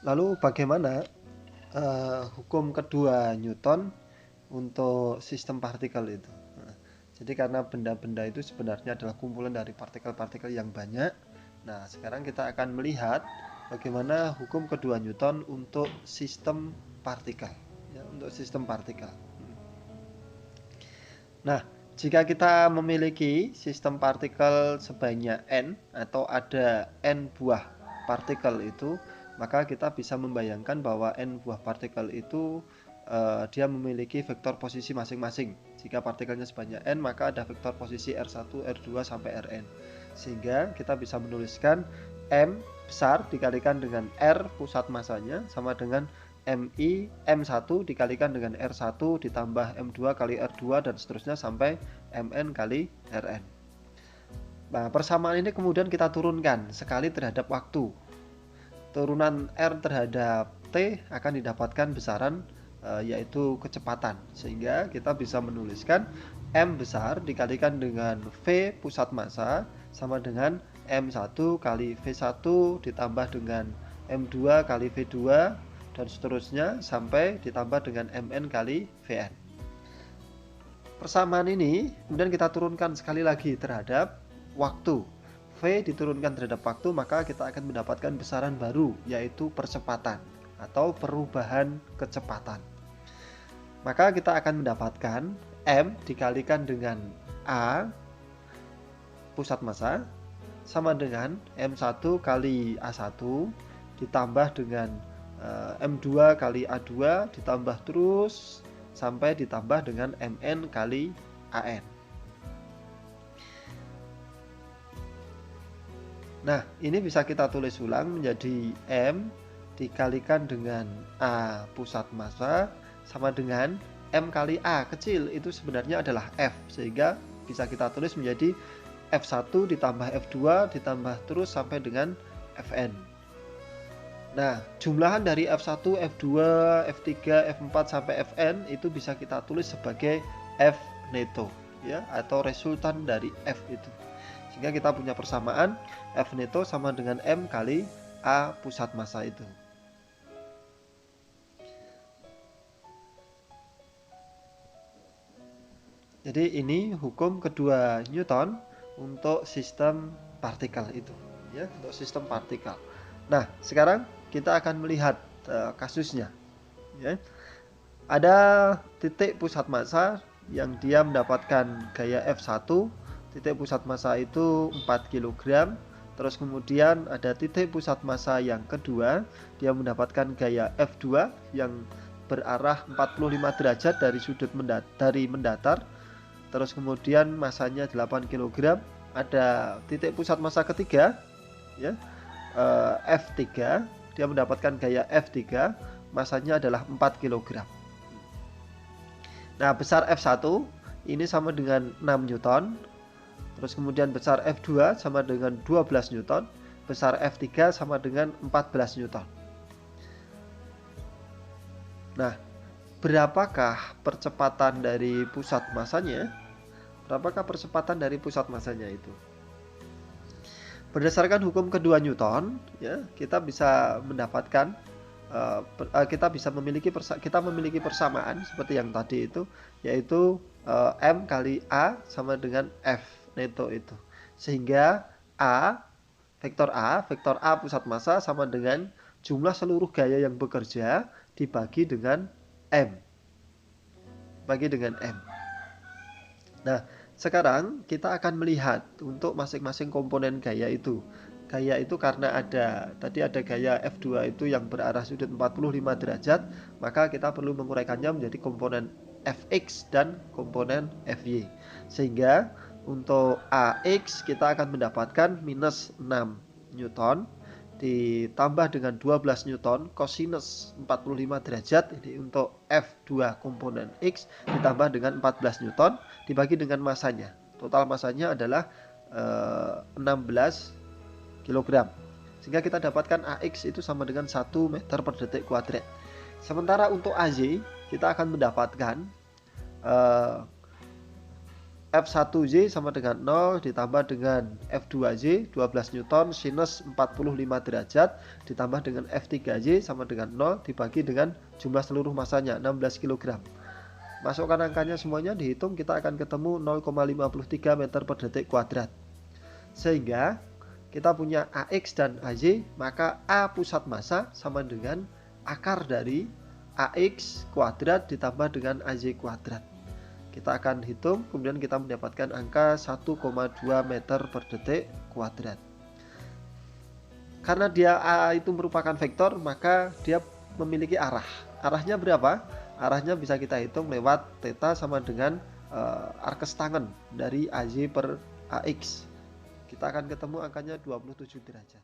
Lalu bagaimana hukum kedua Newton untuk sistem partikel itu? Nah, jadi karena benda-benda itu sebenarnya adalah kumpulan dari partikel-partikel yang banyak. Nah, sekarang kita akan melihat bagaimana hukum kedua Newton untuk sistem partikel, ya, untuk sistem partikel. Nah, jika kita memiliki sistem partikel sebanyak n atau ada n buah partikel itu, maka kita bisa membayangkan bahwa n buah partikel itu dia memiliki vektor posisi masing-masing. Jika partikelnya sebanyak n, maka ada vektor posisi R1, R2 sampai Rn. Sehingga kita bisa menuliskan M besar dikalikan dengan R pusat massanya sama dengan M1 dikalikan dengan R1 ditambah M2 kali R2 dan seterusnya sampai Mn kali Rn. Nah, persamaan ini kemudian kita turunkan sekali terhadap waktu. Turunan R terhadap T akan didapatkan besaran yaitu kecepatan. Sehingga kita bisa menuliskan M besar dikalikan dengan V pusat massa sama dengan M1 kali V1 ditambah dengan M2 kali V2 dan seterusnya sampai ditambah dengan Mn kali Vn. Persamaan ini kemudian kita turunkan sekali lagi terhadap waktu. V diturunkan terhadap waktu, maka kita akan mendapatkan besaran baru, yaitu percepatan atau perubahan kecepatan. Maka kita akan mendapatkan M dikalikan dengan A pusat massa sama dengan M1 kali A1 ditambah dengan M2 kali A2 ditambah terus sampai ditambah dengan Mn kali An. Nah, ini bisa kita tulis ulang menjadi M dikalikan dengan A pusat massa sama dengan M kali A kecil, itu sebenarnya adalah F, sehingga bisa kita tulis menjadi F1 ditambah F2 ditambah terus sampai dengan Fn. Nah, jumlahan dari F1, F2, F3, F4 sampai Fn itu bisa kita tulis sebagai F neto, ya, atau resultan dari F itu. Sehingga kita punya persamaan F neto sama dengan M kali A pusat massa itu. Jadi ini hukum kedua Newton untuk sistem partikel itu, ya, untuk sistem partikel. Nah, sekarang kita akan melihat kasusnya, ya. Ada titik pusat massa yang dia mendapatkan gaya F1, titik pusat massa itu 4 kg. Terus kemudian ada titik pusat massa yang kedua, dia mendapatkan gaya F2 yang berarah 45 derajat dari sudut mendatar. Terus kemudian masanya 8 kg. Ada titik pusat massa ketiga, ya, F3, dia mendapatkan gaya F3, masanya adalah 4 kg. Nah, besar F1 ini sama dengan 6 Newton. Terus kemudian besar F2 sama dengan 12 Newton. Besar F3 sama dengan 14 Newton. Nah, berapakah percepatan dari pusat massanya? Berapakah percepatan dari pusat massanya itu? Berdasarkan hukum kedua Newton, ya, kita bisa mendapatkan kita memiliki persamaan seperti yang tadi itu, yaitu M kali A sama dengan F neto itu. Sehingga vektor A pusat massa sama dengan jumlah seluruh gaya yang bekerja dibagi dengan M. Bagi dengan M. Nah, sekarang kita akan melihat untuk masing-masing komponen gaya itu. Gaya itu karena tadi ada gaya F2 itu yang berarah sudut 45 derajat, maka kita perlu menguraikannya menjadi komponen Fx dan komponen Fy. Sehingga untuk Ax kita akan mendapatkan minus 6 Newton ditambah dengan 12 Newton cosinus 45 derajat. Ini untuk F2 komponen X ditambah dengan 14 Newton dibagi dengan masanya. Total masanya adalah 16 kg. Sehingga kita dapatkan AX itu sama dengan 1 meter per detik kuadrat. Sementara untuk AZ kita akan mendapatkan F1Z sama dengan 0 ditambah dengan F2Z 12 Newton sinus 45 derajat ditambah dengan F3Z sama dengan 0 dibagi dengan jumlah seluruh masanya 16 kg. Masukkan angkanya semuanya, dihitung, kita akan ketemu 0,53 meter per detik kuadrat. Sehingga kita punya AX dan AY, maka A pusat massa sama dengan akar dari AX kuadrat ditambah dengan AY kuadrat. Kita akan hitung, kemudian kita mendapatkan angka 1,2 meter per detik kuadrat. Karena dia A itu merupakan vektor, maka dia memiliki arah. Arahnya berapa? Arahnya bisa kita hitung lewat theta sama dengan arkes tangen dari AY per AX. Kita akan ketemu angkanya 27 derajat.